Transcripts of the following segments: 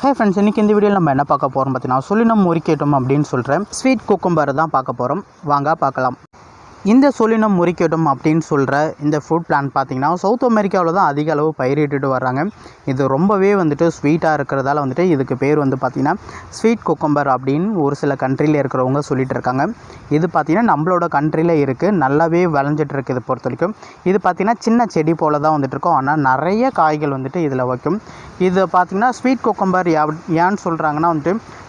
Hey friends, இன்றைக்கி இந்த வீடியோவில் நம்ம என்ன பார்க்க போகிறோம் பார்த்தீங்கன்னா சொலினம் muricatum அப்படின்னு சொல்கிறேன் ஸ்வீட் குக்கும்பர் தான் பார்க்க போகிறோம். வாங்க பார்க்கலாம். இந்த சொலினம் muricatum அப்படின்னு சொல்கிற இந்த ஃப்ரூட் பிளான்ட் பார்த்திங்கன்னா சவுத் அமெரிக்காவில் தான் அதிக அளவு பயிரிட்டுட்டு வர்றாங்க. இது ரொம்பவே ஸ்வீட்டாக இருக்கிறதால இதுக்கு பேர் பார்த்திங்கன்னா ஸ்வீட் குக்கும்பர் அப்படின்னு ஒரு சில கண்ட்ரியில் இருக்கிறவங்க சொல்லிகிட்டு இருக்காங்க. இது பார்த்திங்கன்னா நம்மளோட கண்ட்ரியில் இருக்குது, நல்லாவே விளைஞ்சிட்ருக்கு. இது பொறுத்த வரைக்கும் இது பார்த்திங்கன்னா சின்ன செடி போல் தான் இருக்கும், ஆனால் நிறைய காய்கள் இதில் வைக்கும். இது பார்த்திங்கன்னா ஸ்வீட் குக்கும்பர் ஏன்னு சொல்கிறாங்கன்னா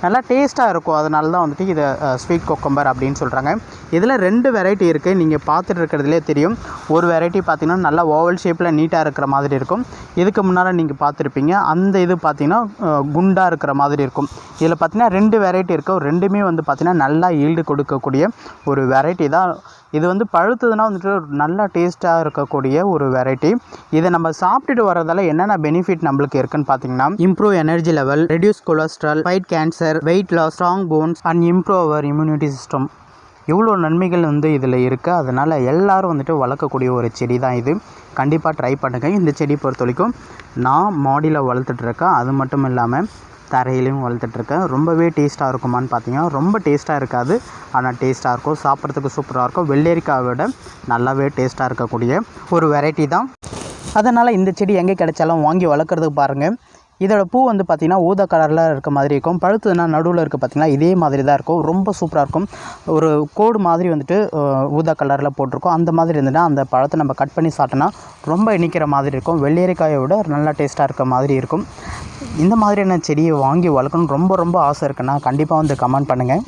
நல்லா டேஸ்ட்டாக இருக்கும், அதனால தான் இதை ஸ்வீட் குக்கும்பர் அப்படின்னு சொல்கிறாங்க. இதில் 2 வெரைட்டி இருக்குது, நீங்கள் பார்த்துட்டு இருக்கிறதுலே தெரியும். ஒரு வெரைட்டி பார்த்திங்கன்னா நல்லா ஓவல் ஷேப்பில் நீட்டாக இருக்கிற மாதிரி இருக்கும். இதுக்கு முன்னால் நீங்கள் பார்த்துருப்பீங்க, அந்த இது பார்த்திங்கன்னா குண்டாக இருக்கிற மாதிரி இருக்கும். இதில் பார்த்திங்கன்னா 2 வெரைட்டி இருக்குது. ரெண்டுமே பார்த்திங்கன்னா நல்லா ஈல்டு கொடுக்கக்கூடிய ஒரு வெரைட்டி தான். இது பழுத்ததுன்னா நல்லா டேஸ்ட்டாக இருக்கக்கூடிய ஒரு வெரைட்டி. இதை நம்ம சாப்பிட்டுட்டு வரதால என்னென்ன பெனிஃபிட் நம்மளுக்கு இருக்குன்னு பார்த்தீங்கன்னா improve energy level, reduce cholesterol, fight cancer, weight loss, strong bones and improve our immunity system. இவ்வளோ நன்மைகள் இதில் இருக்குது. அதனால் எல்லோரும் வளர்க்கக்கூடிய ஒரு செடி தான் இது. கண்டிப்பாக ட்ரை பண்ணுங்கள். இந்த செடி பொறுத்த வரைக்கும் நான் மாடியில் வளர்த்துட்ருக்கேன், அது மட்டும் இல்லாமல் தரையிலையும் வளர்த்துட்ருக்கேன். ரொம்பவே டேஸ்ட்டாக இருக்குமான்னு பார்த்தீங்கன்னா ரொம்ப டேஸ்ட்டாக இருக்காது, ஆனால் டேஸ்ட்டாக இருக்கும், சாப்பிட்றதுக்கு சூப்பராக இருக்கும். வெள்ளரிக்காயை விட நல்லாவே டேஸ்ட்டாக இருக்கக்கூடிய ஒரு வெரைட்டி தான். அதனால் இந்த செடி எங்கே கிடைச்சாலும் வாங்கி வளர்க்குறதுக்கு பாருங்கள். இதோட பூ பார்த்திங்கன்னா ஊதா கலரில் இருக்க மாதிரி இருக்கும். பழுத்துனா நடுவில் இருக்க பார்த்திங்கன்னா இதே மாதிரி தான் இருக்கும், ரொம்ப சூப்பராக இருக்கும். ஒரு கோடு மாதிரி ஊதா கலரில் போட்டிருக்கும். அந்த மாதிரி இருந்துன்னா அந்த பழத்தை நம்ம கட் பண்ணி சாப்பிட்டோன்னா ரொம்ப இனிக்கிற மாதிரி இருக்கும். வெள்ளரிக்காயை விட நல்லா டேஸ்ட்டாக இருக்க மாதிரி இருக்கும். இந்த மாதிரியான செடியை வாங்கி வளர்க்கணும்னு ரொம்ப ஆசை இருக்குன்னா கண்டிப்பாக கமெண்ட் பண்ணுங்கள்.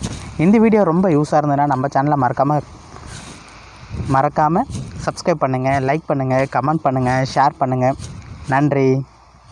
இந்த வீடியோ ரொம்ப யூஸாக இருந்ததுன்னா நம்ம சேனலை மறக்காமல் சப்ஸ்கிரைப் பண்ணுங்கள், லைக் பண்ணுங்கள், கமெண்ட் பண்ணுங்கள், ஷேர் பண்ணுங்கள். நன்றி.